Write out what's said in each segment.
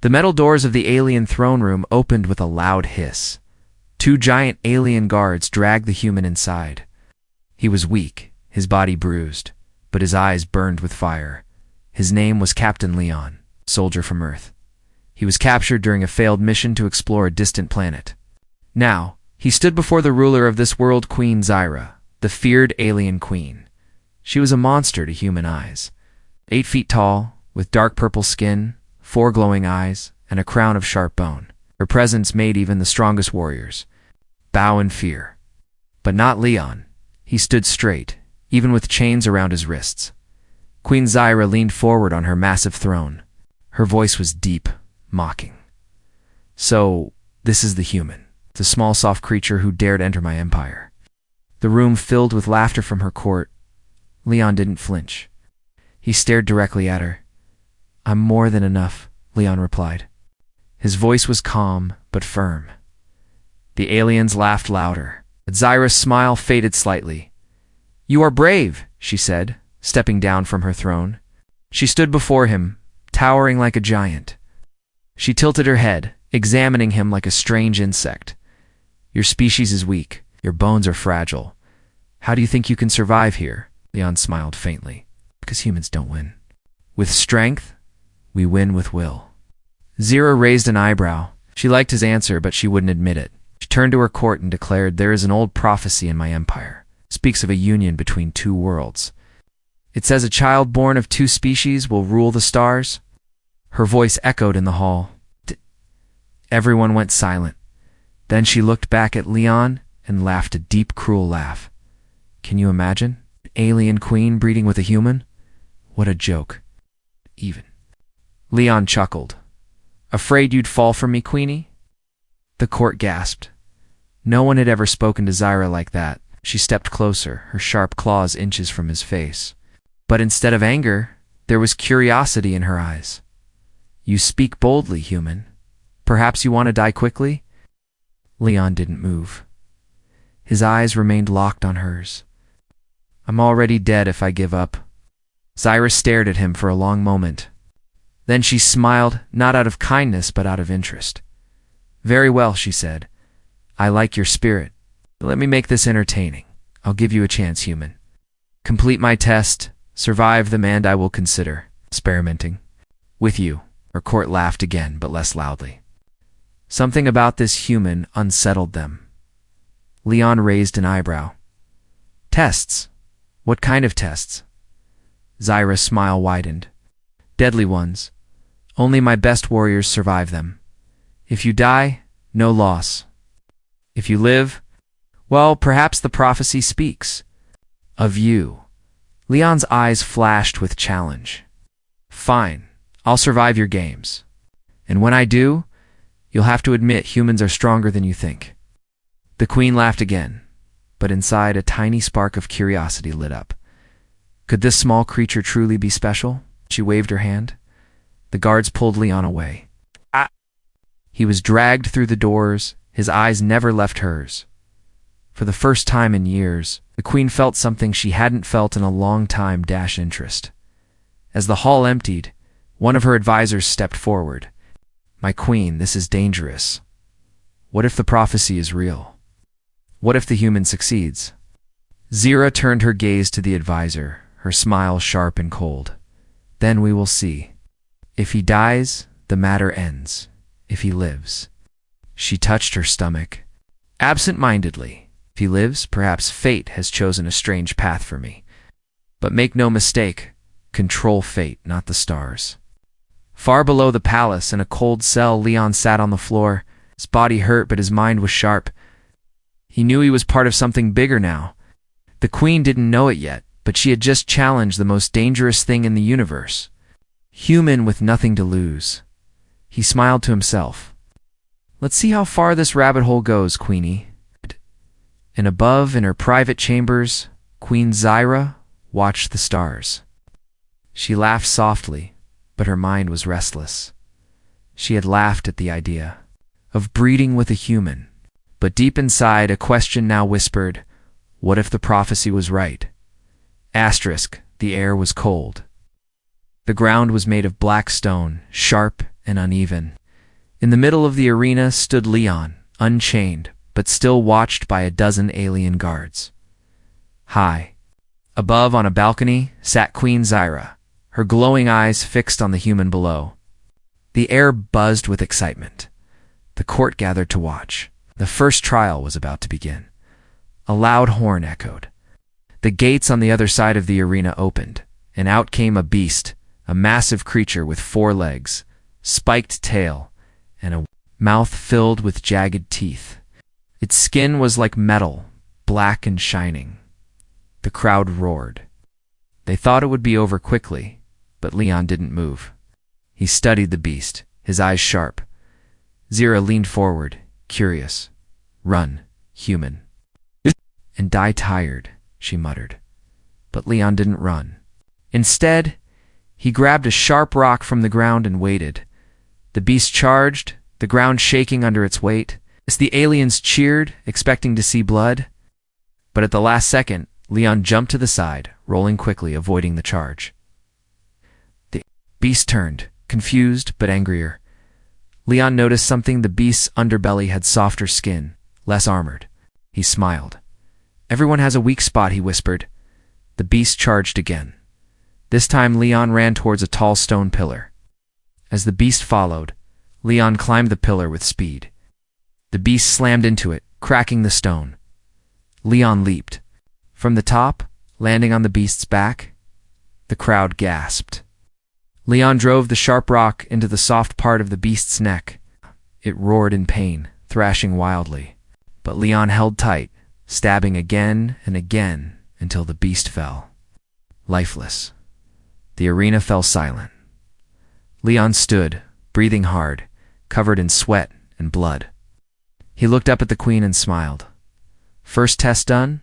The metal doors of the alien throne room opened with a loud hiss. Two giant alien guards dragged the human inside. He was weak, his body bruised, but his eyes burned with fire. His name was Captain Leon, soldier from Earth. He was captured during a failed mission to explore a distant planet. Now, he stood before the ruler of this world, Queen Zyra, the feared alien queen. She was a monster to human eyes. 8 feet tall, with dark purple skin, 4 glowing eyes, and a crown of sharp bone. Her presence made even the strongest warriors bow in fear. But not Leon. He stood straight, even with chains around his wrists. Queen Zyra leaned forward on her massive throne. Her voice was deep, mocking. "So, this is the human, the small soft creature who dared enter my empire." The room filled with laughter from her court. Leon didn't flinch. He stared directly at her. "I'm more than enough," Leon replied. His voice was calm, but firm. The aliens laughed louder. Zyra's smile faded slightly. "You are brave," she said, stepping down from her throne. She stood before him, towering like a giant. She tilted her head, examining him like a strange insect. "Your species is weak. Your bones are fragile. How do you think you can survive here?" Leon smiled faintly. "Because humans don't win. With strength, we win with will." Zyra raised an eyebrow. She liked his answer, but she wouldn't admit it. She turned to her court and declared, "There is an old prophecy in my empire. It speaks of a union between 2 worlds. It says a child born of 2 species will rule the stars." Her voice echoed in the hall. Everyone went silent. Then she looked back at Leon and laughed a deep, cruel laugh. "Can you imagine? An alien queen breeding with a human? What a joke." Even. Leon chuckled. "Afraid you'd fall for me, Queenie?" The court gasped. No one had ever spoken to Zyra like that. She stepped closer, her sharp claws inches from his face. But instead of anger, there was curiosity in her eyes. "You speak boldly, human. Perhaps you want to die quickly?" Leon didn't move. His eyes remained locked on hers. "I'm already dead if I give up." Zyra stared at him for a long moment. Then she smiled, not out of kindness, but out of interest. "Very well," she said. "I like your spirit. Let me make this entertaining. I'll give you a chance, human. Complete my test, survive them, and I will consider experimenting with you." Her court laughed again, but less loudly. Something about this human unsettled them. Leon raised an eyebrow. "Tests? What kind of tests?" Zyra's smile widened. "Deadly ones. Only my best warriors survive them. If you die, no loss. If you live, well, perhaps the prophecy speaks of you." Leon's eyes flashed with challenge. "Fine, I'll survive your games. And when I do, you'll have to admit humans are stronger than you think." The queen laughed again, but inside a tiny spark of curiosity lit up. Could this small creature truly be special? She waved her hand. The guards pulled Leon away. He was dragged through the doors, his eyes never left hers. For the first time in years, the queen felt something she hadn't felt in a long time: interest. As the hall emptied, one of her advisors stepped forward. "My queen, this is dangerous. What if the prophecy is real? What if the human succeeds?" Zyra turned her gaze to the advisor, her smile sharp and cold. "Then we will see. If he dies, the matter ends. If he lives." She touched her stomach. Absent-mindedly. "If he lives, perhaps fate has chosen a strange path for me. But make no mistake, control fate, not the stars." Far below the palace, in a cold cell, Leon sat on the floor. His body hurt, but his mind was sharp. He knew he was part of something bigger now. The queen didn't know it yet, but she had just challenged the most dangerous thing in the universe. Human with nothing to lose. He smiled to himself. "Let's see how far this rabbit hole goes, Queenie." And above, in her private chambers, Queen Zyra watched the stars. She laughed softly, but her mind was restless. She had laughed at the idea of breeding with a human, but deep inside a question now whispered, what if the prophecy was right? Asterisk, the air was cold. The ground was made of black stone, sharp and uneven. In the middle of the arena stood Leon, unchained, but still watched by a dozen alien guards. High above on a balcony sat Queen Zyra, her glowing eyes fixed on the human below. The air buzzed with excitement. The court gathered to watch. The first trial was about to begin. A loud horn echoed. The gates on the other side of the arena opened, and out came a beast, a massive creature with 4 legs, spiked tail, and a mouth filled with jagged teeth. Its skin was like metal, black and shining. The crowd roared. They thought it would be over quickly, but Leon didn't move. He studied the beast, his eyes sharp. Zyra leaned forward, curious. "Run, human. And die tired," she muttered. But Leon didn't run. Instead, he grabbed a sharp rock from the ground and waited. The beast charged, the ground shaking under its weight. As the aliens cheered, expecting to see blood. But at the last second, Leon jumped to the side, rolling quickly, avoiding the charge. The beast turned, confused but angrier. Leon noticed something. The beast's underbelly had softer skin, less armored. He smiled. "Everyone has a weak spot," he whispered. The beast charged again. This time Leon ran towards a tall stone pillar. As the beast followed, Leon climbed the pillar with speed. The beast slammed into it, cracking the stone. Leon leaped. From the top, landing on the beast's back, the crowd gasped. Leon drove the sharp rock into the soft part of the beast's neck. It roared in pain, thrashing wildly. But Leon held tight, stabbing again and again until the beast fell. Lifeless. The arena fell silent. Leon stood, breathing hard, covered in sweat and blood. He looked up at the Queen and smiled. "First test done?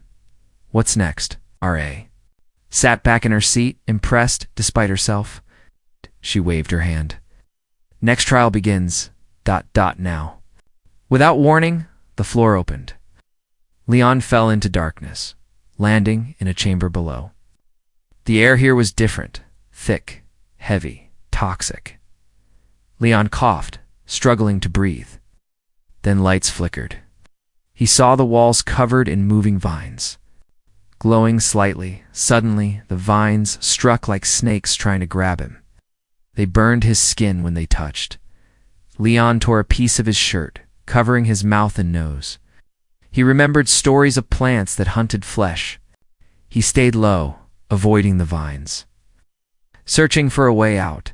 What's next, R.A.?" Sat back in her seat, impressed despite herself. She waved her hand. "Next trial begins, ... now." Without warning, the floor opened. Leon fell into darkness, landing in a chamber below. The air here was different, thick, heavy, toxic. Leon coughed, struggling to breathe. Then lights flickered. He saw the walls covered in moving vines. Glowing slightly, suddenly, the vines struck like snakes trying to grab him. They burned his skin when they touched. Leon tore a piece of his shirt, covering his mouth and nose. He remembered stories of plants that hunted flesh. He stayed low, avoiding the vines. Searching for a way out,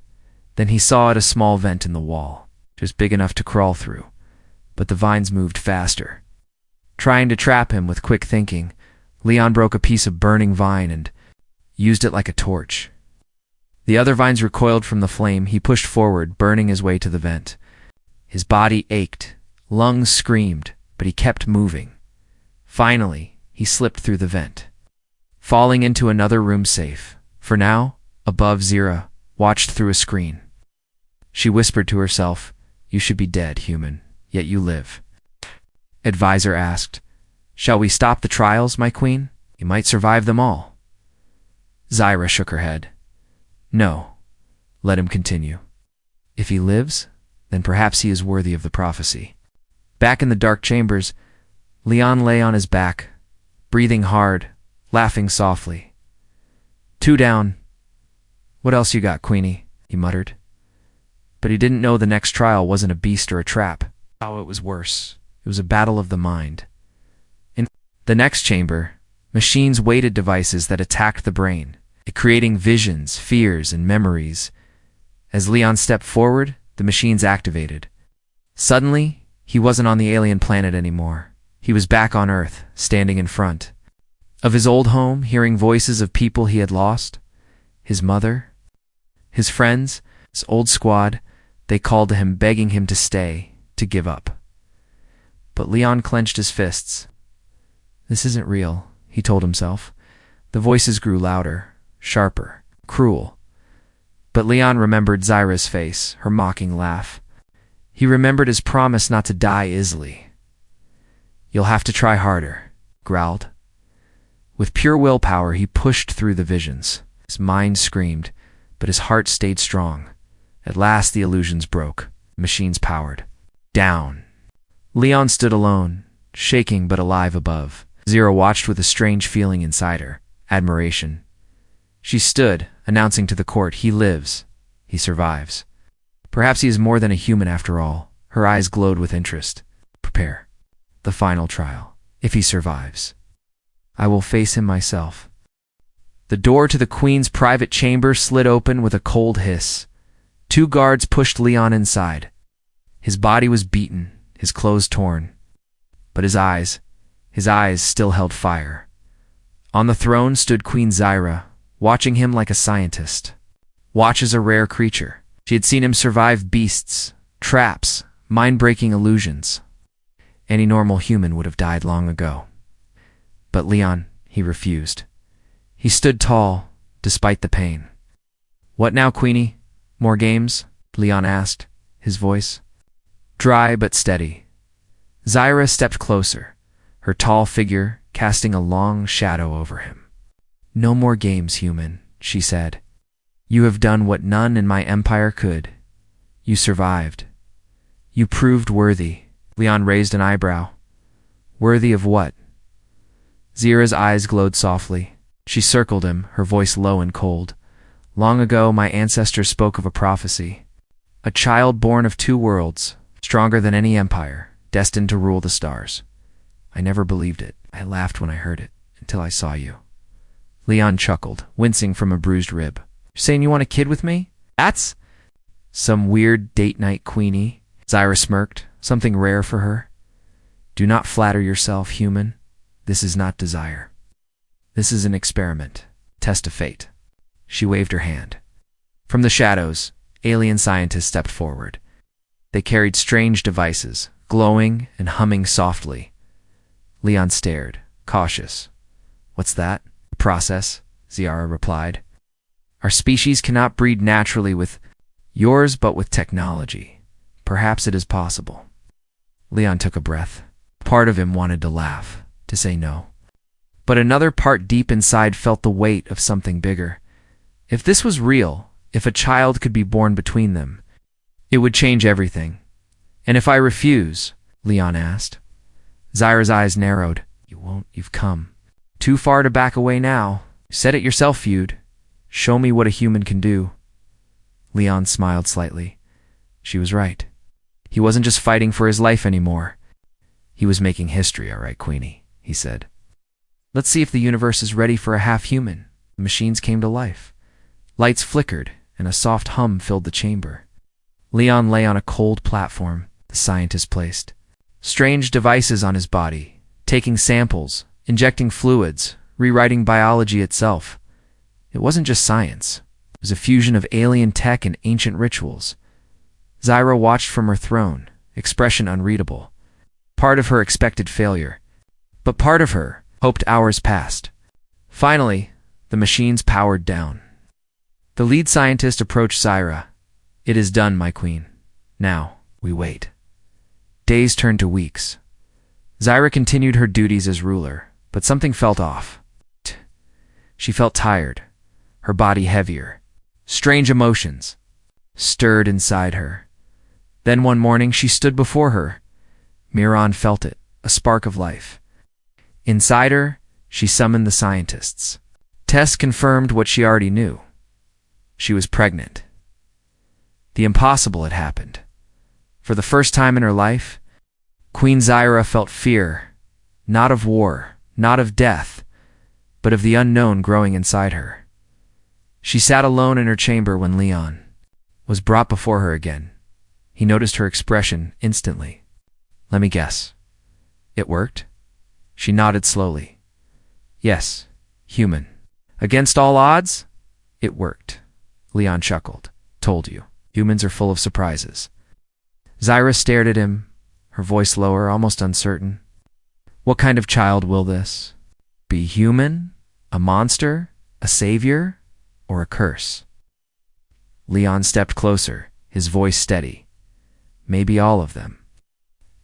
then he saw a small vent in the wall, just big enough to crawl through. But the vines moved faster. Trying to trap him with quick thinking, Leon broke a piece of burning vine and used it like a torch. The other vines recoiled from the flame. He pushed forward, burning his way to the vent. His body ached, lungs screamed, but he kept moving. Finally, he slipped through the vent, falling into another room safe. For now, above, Zyra watched through a screen. She whispered to herself, "You should be dead, human, yet you live." Advisor asked, "Shall we stop the trials, my queen? You might survive them all." Zyra shook her head. "No, let him continue. If he lives, then perhaps he is worthy of the prophecy." Back in the dark chambers, Leon lay on his back, breathing hard, laughing softly. "Two down. What else you got, Queenie?" he muttered. But he didn't know the next trial wasn't a beast or a trap. Oh, it was worse. It was a battle of the mind. In the next chamber, machines weighted devices that attacked the brain, creating visions, fears, and memories. As Leon stepped forward, the machines activated. Suddenly, he wasn't on the alien planet anymore. He was back on Earth, standing in front of his old home, hearing voices of people he had lost. His mother, his friends, his old squad. They called to him, begging him to stay, to give up. But Leon clenched his fists. "This isn't real," he told himself. The voices grew louder, sharper, cruel. But Leon remembered Zyra's face, her mocking laugh. He remembered his promise not to die easily. "You'll have to try harder," growled. With pure willpower, he pushed through the visions. His mind screamed, but his heart stayed strong. At last the illusions broke. Machines powered. Down. Leon stood alone, shaking but alive above. Zira watched with a strange feeling inside her. Admiration. She stood, announcing to the court, "He lives. He survives. Perhaps he is more than a human after all." Her eyes glowed with interest. "Prepare. The final trial. If he survives, I will face him myself." The door to the Queen's private chamber slid open with a cold hiss. 2 guards pushed Leon inside. His body was beaten, his clothes torn. But his eyes still held fire. On the throne stood Queen Zyra, watching him like a scientist. Watch as a rare creature. She had seen him survive beasts, traps, mind-breaking illusions. Any normal human would have died long ago. But Leon, he refused. He stood tall, despite the pain. "What now, Queenie? More games?" Leon asked, his voice dry but steady. Zyra stepped closer, her tall figure casting a long shadow over him. "No more games, human," she said. "You have done what none in my empire could. You survived. You proved worthy." Leon raised an eyebrow. "Worthy of what?" Zyra's eyes glowed softly. She circled him, her voice low and cold. "Long ago, my ancestors spoke of a prophecy. A child born of 2 worlds, stronger than any empire, destined to rule the stars. I never believed it. I laughed when I heard it, until I saw you." Leon chuckled, wincing from a bruised rib. "You're saying you want a kid with me? That's some weird date night, Queenie." Zyra smirked, something rare for her. "Do not flatter yourself, human. This is not desire. This is an experiment, test of fate." She waved her hand. From the shadows, alien scientists stepped forward. They carried strange devices, glowing and humming softly. Leon stared, cautious. "What's that?" "Process," Zyra replied. "Our species cannot breed naturally with yours, but with technology. Perhaps it is possible." Leon took a breath. Part of him wanted to laugh, to say no. But another part deep inside felt the weight of something bigger. If this was real, if a child could be born between them, it would change everything. "And if I refuse?" Leon asked. Zyra's eyes narrowed. "You won't. You've come too far to back away now. You said it yourself, feud. Show me what a human can do." Leon smiled slightly. She was right. He wasn't just fighting for his life anymore. He was making history, all right, Queenie, he said. "Let's see if the universe is ready for a half-human." The machines came to life. Lights flickered, and a soft hum filled the chamber. Leon lay on a cold platform, the scientist placed. Strange devices on his body, taking samples, injecting fluids, rewriting biology itself. It wasn't just science. It was a fusion of alien tech and ancient rituals. Zyra watched from her throne, expression unreadable. Part of her expected failure, but part of her hoped hours passed. Finally, the machines powered down. The lead scientist approached Zyra. "It is done, my queen. Now, we wait." Days turned to weeks. Zyra continued her duties as ruler, but something felt off. She felt tired, her body heavier. Strange emotions stirred inside her. Then one morning she stood before her. Miran felt it, a spark of life. Inside her, she summoned the scientists. Tests confirmed what she already knew. She was pregnant. The impossible had happened. For the first time in her life, Queen Zyra felt fear, not of war, not of death, but of the unknown growing inside her. She sat alone in her chamber when Leon was brought before her again. He noticed her expression instantly. "Let me guess. It worked?" She nodded slowly. "Yes, human. Against all odds, it worked." Leon chuckled. "Told you. Humans are full of surprises." Zyra stared at him, her voice lower, almost uncertain. "What kind of child will this be? Human? A monster? A savior? Or a curse?" Leon stepped closer, his voice steady. "Maybe all of them.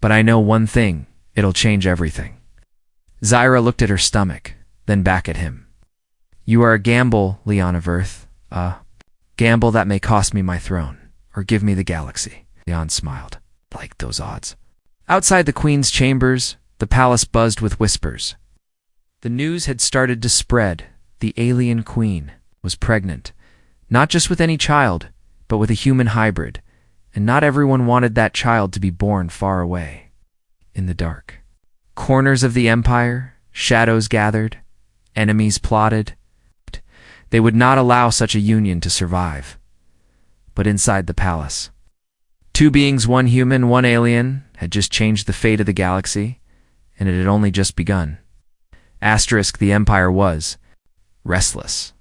But I know one thing, it'll change everything." Zyra looked at her stomach, then back at him. "You are a gamble, Leon of Earth. A gamble that may cost me my throne. or give me the galaxy. Leon smiled. Like those odds. Outside the queen's chambers, the palace buzzed with whispers. The news had started to spread. The alien queen was pregnant, not just with any child, but with a human hybrid, and not everyone wanted that child to be born far away. In the dark corners of the empire, shadows gathered, enemies plotted. They would not allow such a union to survive. But inside the palace, two beings, one human, one alien, had just changed the fate of the galaxy, and it had only just begun. The empire was restless.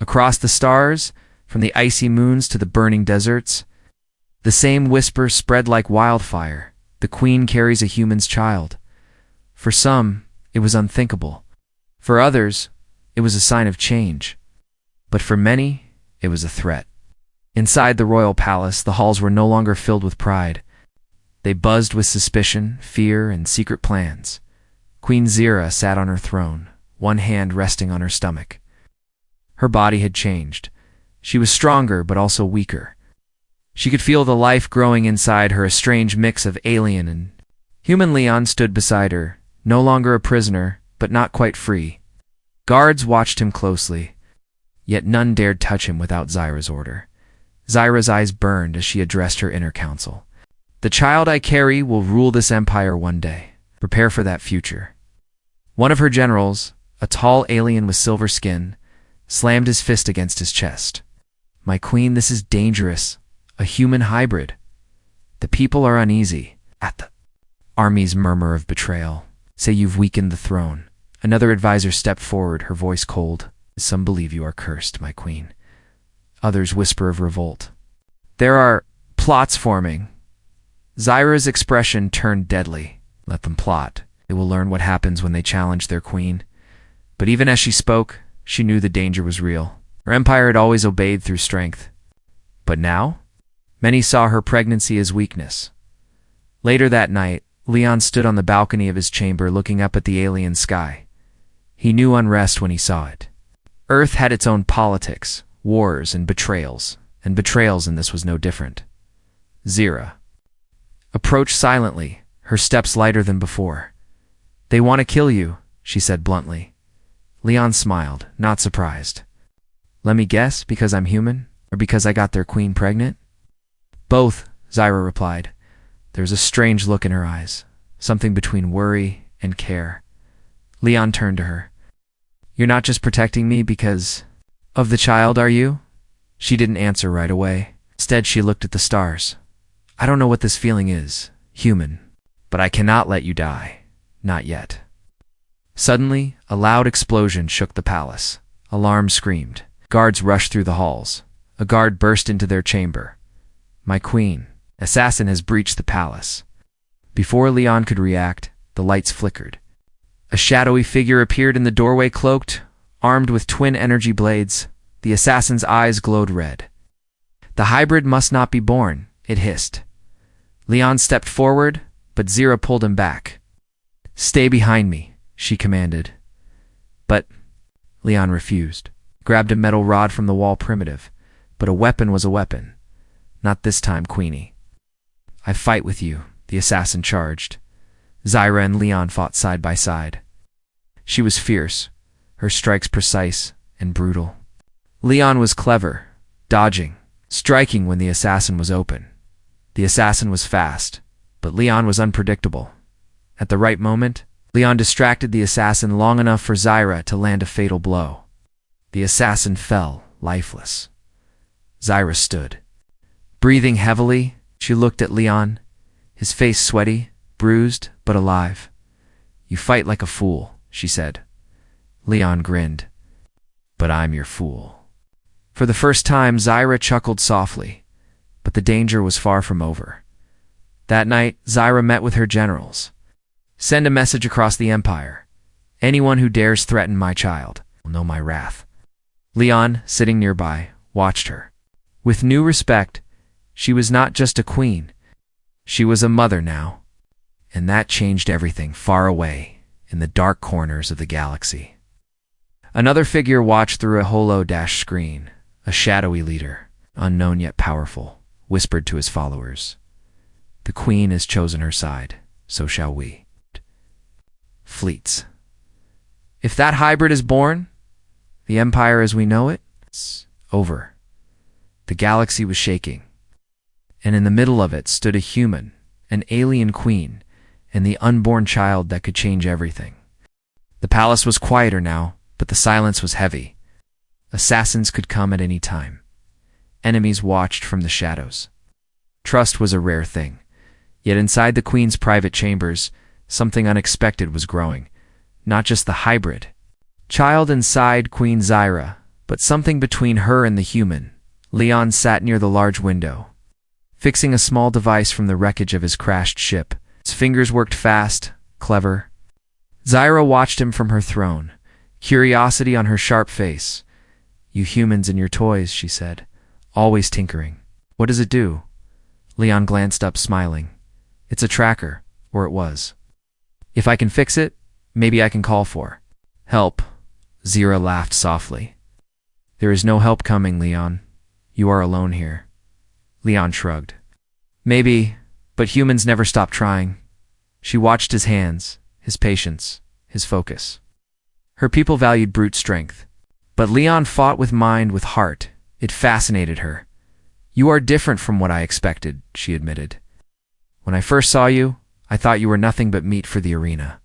Across the stars, from the icy moons to the burning deserts, the same whisper spread like wildfire. The queen carries a human's child. For some, it was unthinkable. For others, it was a sign of change. But for many, it was a threat. Inside the royal palace, the halls were no longer filled with pride. They buzzed with suspicion, fear, and secret plans. Queen Zira sat on her throne, one hand resting on her stomach. Her body had changed. She was stronger, but also weaker. She could feel the life growing inside her, a strange mix of alien and human. Leon stood beside her, no longer a prisoner, but not quite free. Guards watched him closely, yet none dared touch him without Zira's order. Zira's eyes burned as she addressed her inner council. The child I carry will rule this empire one day. Prepare for that future. One of her generals, a tall alien with silver skin, slammed his fist against his chest. My queen, this is dangerous. A human hybrid. The people are uneasy. At the army's murmur of betrayal. Say you've weakened the throne. Another advisor stepped forward, her voice cold. Some believe you are cursed, my queen. Others whisper of revolt. There are plots forming. Zira's expression turned deadly. Let them plot. They will learn what happens when they challenge their queen. But even as she spoke, she knew the danger was real. Her empire had always obeyed through strength. But now? Many saw her pregnancy as weakness. Later that night, Leon stood on the balcony of his chamber looking up at the alien sky. He knew unrest when he saw it. Earth had its own politics, wars, and betrayals in this was no different. Zira approached silently, her steps lighter than before. They want to kill you, she said bluntly. Leon smiled, not surprised. Let me guess, because I'm human? Or because I got their queen pregnant? Both, Zira replied. There was a strange look in her eyes, something between worry and care. Leon turned to her. You're not just protecting me because of the child, are you? She didn't answer right away. Instead, she looked at the stars. I don't know what this feeling is, human, but I cannot let you die. Not yet. Suddenly, a loud explosion shook the palace. Alarm screamed. Guards rushed through the halls. A guard burst into their chamber. My queen, assassin has breached the palace. Before Leon could react, the lights flickered. A shadowy figure appeared in the doorway, cloaked, armed with twin energy blades. The assassin's eyes glowed red. The hybrid must not be born, it hissed. Leon stepped forward, but Zira pulled him back. Stay behind me, she commanded. But Leon refused. Grabbed a metal rod from the wall, primitive. But a weapon was a weapon. Not this time, Queenie. I fight with you, the assassin charged. Zira and Leon fought side by side. She was fierce, her strikes precise and brutal. Leon was clever, dodging, striking when the assassin was open. The assassin was fast, but Leon was unpredictable. At the right moment, Leon distracted the assassin long enough for Zira to land a fatal blow. The assassin fell, lifeless. Zira stood. Breathing heavily, she looked at Leon, his face sweaty, bruised, but alive. You fight like a fool, she said. Leon grinned. But I'm your fool. For the first time, Zira chuckled softly, but the danger was far from over. That night, Zira met with her generals. Send a message across the empire. Anyone who dares threaten my child will know my wrath. Leon, sitting nearby, watched her. With new respect, she was not just a queen. She was a mother now. And that changed everything far away in the dark corners of the galaxy. Another figure watched through a holo-screen, a shadowy leader, unknown yet powerful. whispered to his followers. The queen has chosen her side, so shall we. Fleets. If that hybrid is born, the empire as we know it, it's over. The galaxy was shaking, and in the middle of it stood a human, an alien queen, and the unborn child that could change everything. The palace was quieter now, but the silence was heavy. Assassins could come at any time. Enemies watched from the shadows. Trust was a rare thing. Yet inside the queen's private chambers, something unexpected was growing. Not just the hybrid child inside Queen Zyra, but something between her and the human. Leon sat near the large window, fixing a small device from the wreckage of his crashed ship. His fingers worked fast, clever. Zyra watched him from her throne, curiosity on her sharp face. "You humans and your toys," she said, "always tinkering. What does it do?" Leon glanced up, smiling. "It's a tracker, or it was. If I can fix it, maybe I can call for help." Zyra laughed softly. "There is no help coming, Leon. You are alone here." Leon shrugged. "Maybe, but humans never stop trying." She watched his hands, his patience, his focus. Her people valued brute strength, but Leon fought with mind, with heart. It fascinated her. "You are different from what I expected," she admitted. "When I first saw you, I thought you were nothing but meat for the arena."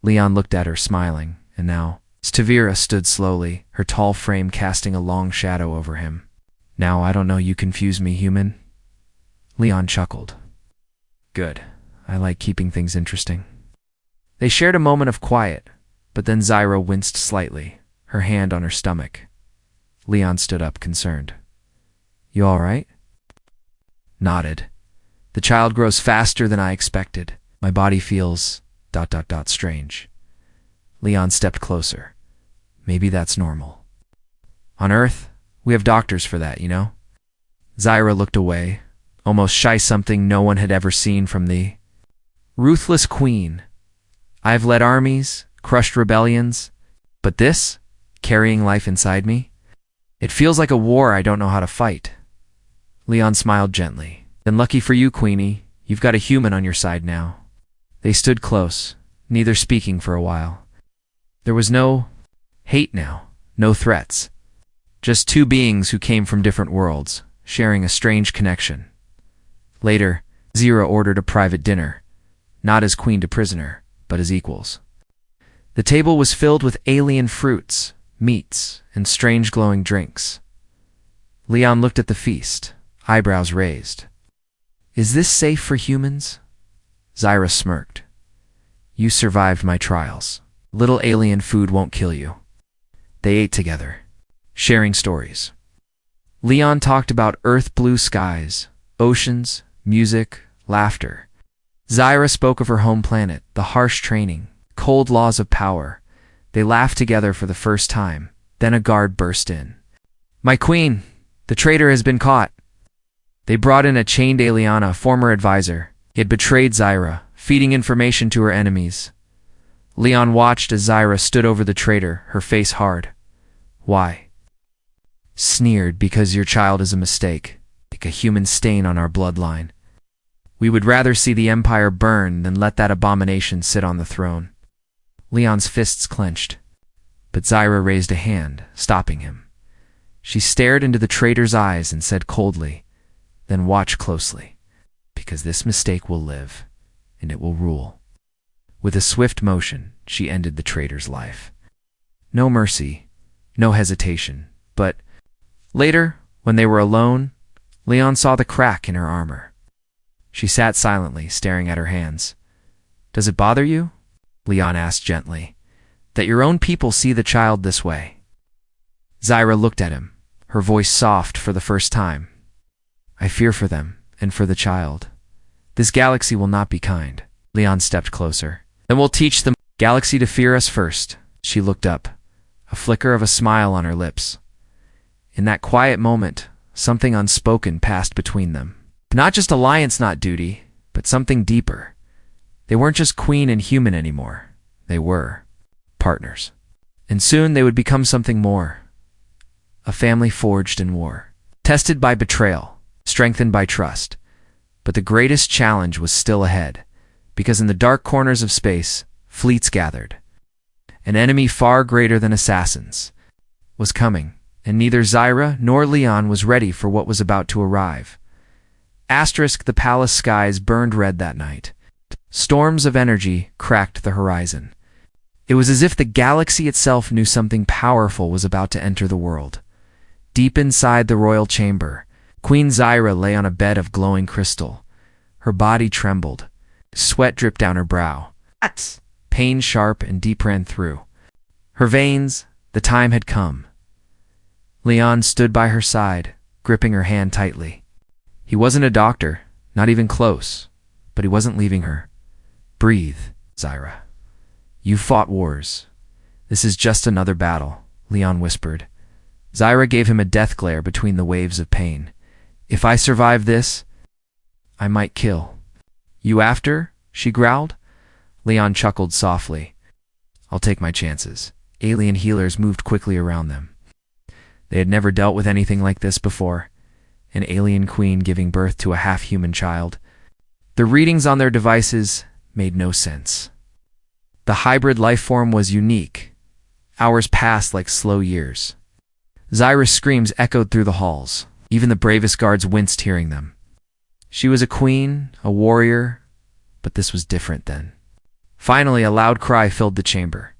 Leon looked at her, smiling, and now Tavira stood slowly, her tall frame casting a long shadow over him. "Now I don't know, you confuse me, human." Leon chuckled. "Good. I like keeping things interesting." They shared a moment of quiet, but then Zyra winced slightly, her hand on her stomach. Leon stood up, concerned. "You all right?" Nodded. "The child grows faster than I expected. My body feels ... strange." Leon stepped closer. "Maybe that's normal. On Earth, we have doctors for that, you know?" Zyra looked away, almost shy, something no one had ever seen from the ruthless queen. "I've led armies, crushed rebellions, but this, carrying life inside me, it feels like a war I don't know how to fight." Leon smiled gently. "Then lucky for you, Queenie, you've got a human on your side now." They stood close, neither speaking for a while. There was no hate now, no threats. Just two beings who came from different worlds, sharing a strange connection. Later, Zyra ordered a private dinner, not as queen to prisoner, but as equals. The table was filled with alien fruits, meats, and strange glowing drinks. Leon looked at the feast, eyebrows raised. "Is this safe for humans?" Zyra smirked. "You survived my trials. Little alien food won't kill you." They ate together, sharing stories. Leon talked about Earth, blue skies, oceans, music, laughter. Zyra spoke of her home planet, the harsh training, cold laws of power. They laughed together for the first time. Then a guard burst in. "My queen, the traitor has been caught." They brought in a chained Aliana, former advisor. He had betrayed Zyra, feeding information to her enemies. Leon watched as Zyra stood over the traitor, her face hard. "Why?" Sneered, "Because your child is a mistake, like a human stain on our bloodline. We would rather see the Empire burn than let that abomination sit on the throne." Leon's fists clenched, but Zyra raised a hand, stopping him. She stared into the traitor's eyes and said coldly, "Then watch closely, because this mistake will live, and it will rule." With a swift motion, she ended the traitor's life. No mercy, no hesitation, but later, when they were alone, Leon saw the crack in her armor. She sat silently, staring at her hands. "Does it bother you?" Leon asked gently. "That your own people see the child this way?" Zyra looked at him, her voice soft for the first time. "I fear for them, and for the child. This galaxy will not be kind." Leon stepped closer. "Then we'll teach the galaxy to fear us first." She looked up, a flicker of a smile on her lips. In that quiet moment, something unspoken passed between them. Not just alliance, not duty, but something deeper. They weren't just queen and human anymore. They were partners. And soon they would become something more. A family forged in war, tested by betrayal, strengthened by trust. But the greatest challenge was still ahead, because in the dark corners of space, fleets gathered. An enemy far greater than assassins was coming, and neither Zyra nor Leon was ready for what was about to arrive. The palace skies burned red that night. Storms of energy cracked the horizon. It was as if the galaxy itself knew something powerful was about to enter the world. Deep inside the royal chamber, Queen Zyra lay on a bed of glowing crystal. Her body trembled. Sweat dripped down her brow. Pain sharp and deep ran through her veins. The time had come. Leon stood by her side, gripping her hand tightly. He wasn't a doctor, not even close, but he wasn't leaving her. Breathe, Zyra. You fought wars. This is just another battle, Leon whispered. Zyra gave him a death glare between the waves of pain. If I survive this, I might kill. You after? She growled. Leon chuckled softly. I'll take my chances. Alien healers moved quickly around them. They had never dealt with anything like this before. An alien queen giving birth to a half-human child. The readings on their devices made no sense. The hybrid life form was unique. Hours passed like slow years. Zyra's screams echoed through the halls. Even the bravest guards winced hearing them. She was a queen, a warrior, but this was different then. Finally, a loud cry filled the chamber.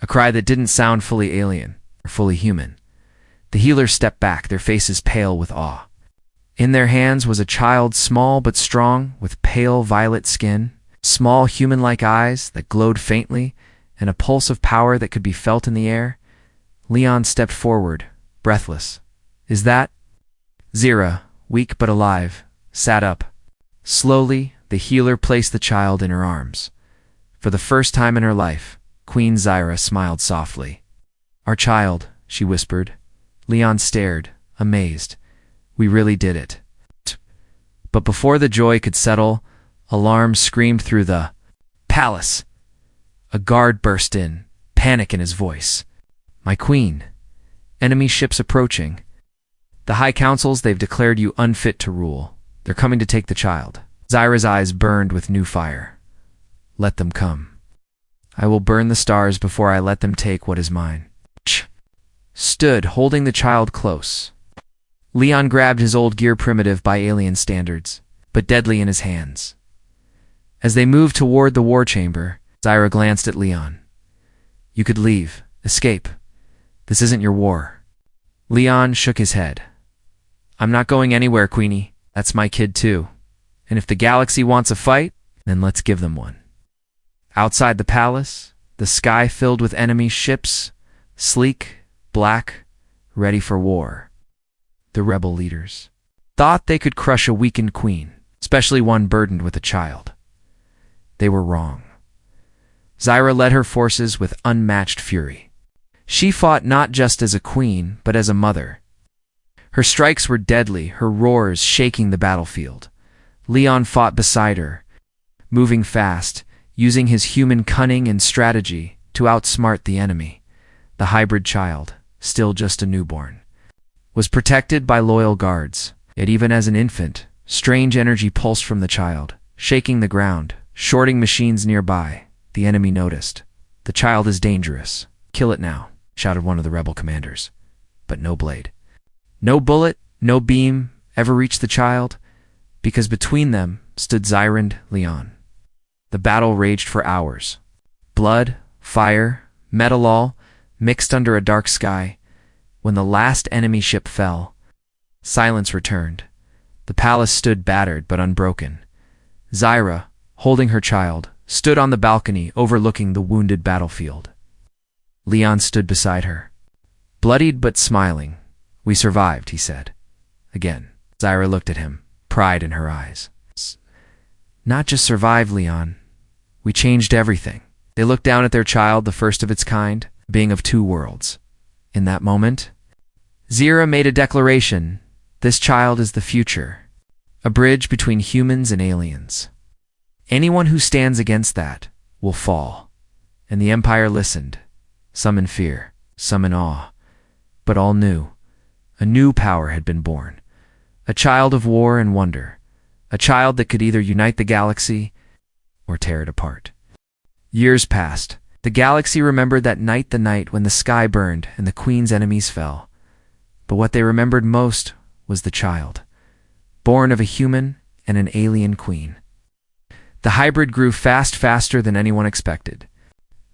A cry that didn't sound fully alien or fully human. The healers stepped back, their faces pale with awe. In their hands was a child, small but strong, with pale violet skin, small human-like eyes that glowed faintly, and a pulse of power that could be felt in the air. Leon stepped forward, breathless. Is that? Zyra, weak but alive, sat up. Slowly, the healer placed the child in her arms. For the first time in her life, Queen Zyra smiled softly. Our child, she whispered. Leon stared, amazed. We really did it. But before the joy could settle, alarm screamed through the palace. A guard burst in, panic in his voice. My queen. Enemy ships approaching. The High Councils, they've declared you unfit to rule. They're coming to take the child. Zyra's eyes burned with new fire. Let them come. I will burn the stars before I let them take what is mine. Stood, holding the child close. Leon grabbed his old gear, primitive by alien standards, but deadly in his hands. As they moved toward the war chamber, Zyra glanced at Leon. You could leave, escape. This isn't your war. Leon shook his head. I'm not going anywhere, Queenie. That's my kid too. And if the galaxy wants a fight, then let's give them one. Outside the palace, the sky filled with enemy ships, sleek, black, ready for war. The rebel leaders thought they could crush a weakened queen, especially one burdened with a child. They were wrong. Zyra led her forces with unmatched fury. She fought not just as a queen, but as a mother. Her strikes were deadly, her roars shaking the battlefield. Leon fought beside her, moving fast, using his human cunning and strategy to outsmart the enemy. The hybrid child, still just a newborn, was protected by loyal guards. Yet even as an infant, strange energy pulsed from the child, shaking the ground, shorting machines nearby. The enemy noticed. The child is dangerous. Kill it now, shouted one of the rebel commanders. But no blade. No bullet, no beam ever reached the child, because between them stood Zyra and Leon. The battle raged for hours. Blood, fire, metal all mixed under a dark sky. When the last enemy ship fell, silence returned. The palace stood battered but unbroken. Zyra, holding her child, stood on the balcony overlooking the wounded battlefield. Leon stood beside her. Bloodied but smiling. We survived, he said. Again, Zyra looked at him, pride in her eyes. Not just survived, Leon. We changed everything. They looked down at their child, the first of its kind, being of two worlds. In that moment, Zyra made a declaration. This child is the future, a bridge between humans and aliens. Anyone who stands against that will fall. And the Empire listened, some in fear, some in awe, but all knew. A new power had been born, A child of war and wonder. A child that could either unite the galaxy or tear it apart. Years passed. The galaxy remembered that night, the night when the sky burned and the Queen's enemies fell. But what they remembered most was the child, born of a human and an alien queen. The hybrid grew faster than anyone expected.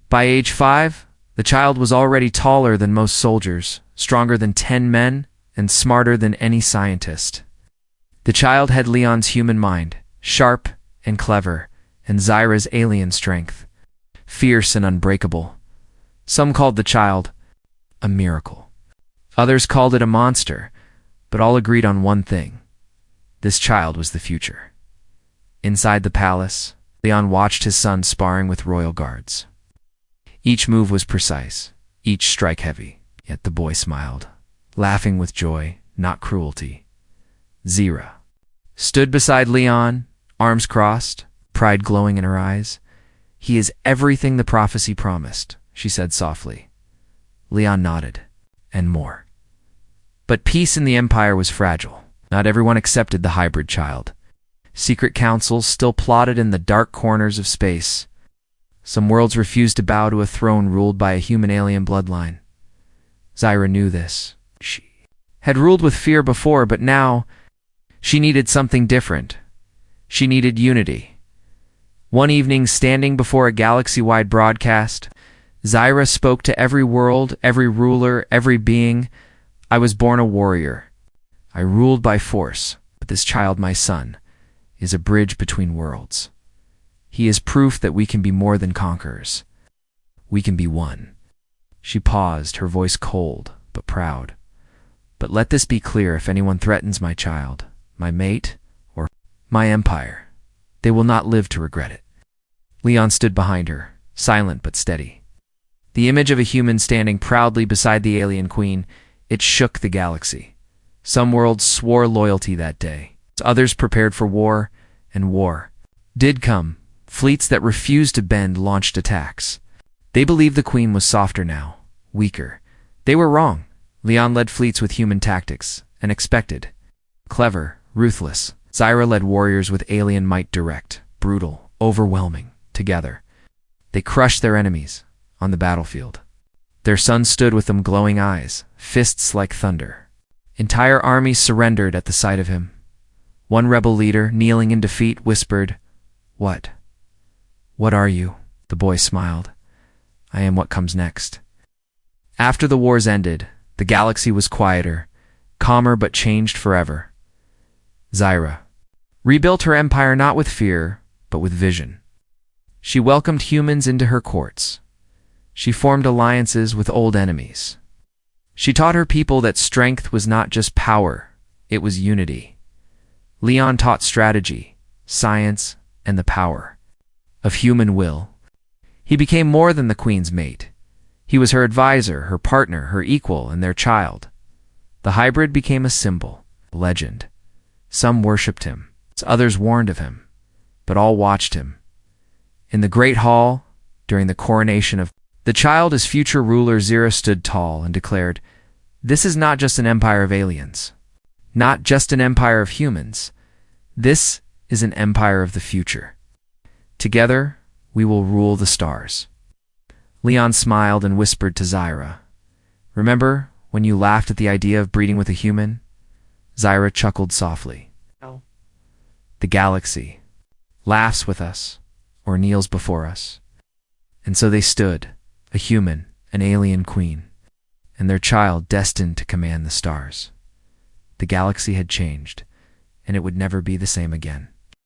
By age 5, the child was already taller than most soldiers, stronger than 10 men, and smarter than any scientist. The child had Leon's human mind, sharp and clever, and Zyra's alien strength, fierce and unbreakable. Some called the child a miracle. Others called it a monster, but all agreed on one thing. This child was the future. Inside the palace, Leon watched his son sparring with royal guards. Each move was precise, each strike heavy, yet the boy smiled, laughing with joy, not cruelty. Zyra stood beside Leon, arms crossed, pride glowing in her eyes. "He is everything the prophecy promised," she said softly. Leon nodded, and more. But peace in the Empire was fragile. Not everyone accepted the hybrid child. Secret councils still plotted in the dark corners of space. Some worlds refused to bow to a throne ruled by a human-alien bloodline. Zyra knew this. She had ruled with fear before, but now she needed something different. She needed unity. One evening, standing before a galaxy-wide broadcast, Zyra spoke to every world, every ruler, every being. "I was born a warrior. I ruled by force, but this child, my son, is a bridge between worlds. He is proof that we can be more than conquerors. We can be one." She paused, her voice cold but proud. "But let this be clear: if anyone threatens my child, my mate, or my empire, they will not live to regret it." Leon stood behind her, silent but steady. The image of a human standing proudly beside the alien queen, it shook the galaxy. Some worlds swore loyalty that day. Others prepared for war, and war did come. Fleets that refused to bend launched attacks. They believed the queen was softer now, weaker. They were wrong. Leon led fleets with human tactics, and expected. Clever, ruthless. Zyra led warriors with alien might, direct, brutal, overwhelming. Together, they crushed their enemies on the battlefield. Their son stood with them, glowing eyes, fists like thunder. Entire armies surrendered at the sight of him. One rebel leader, kneeling in defeat, whispered, "What? What are you?" The boy smiled. "I am what comes next." After the wars ended, the galaxy was quieter, calmer, but changed forever. Zyra rebuilt her empire not with fear, but with vision. She welcomed humans into her courts. She formed alliances with old enemies. She taught her people that strength was not just power, it was unity. Leon taught strategy, science, and the power of human will. He became more than the queen's mate. He was her advisor, her partner, her equal, and their child. The hybrid became a symbol, a legend. Some worshipped him, others warned of him, but all watched him. In the Great Hall, during the coronation of the child as future ruler, Zyra stood tall and declared, "This is not just an empire of aliens, not just an empire of humans. This is an empire of the future. Together, we will rule the stars." Leon smiled and whispered to Zyra, "Remember when you laughed at the idea of breeding with a human?" Zyra chuckled softly. "Oh. The galaxy laughs with us, or kneels before us." And so they stood, a human, an alien queen, and their child destined to command the stars. The galaxy had changed, and it would never be the same again.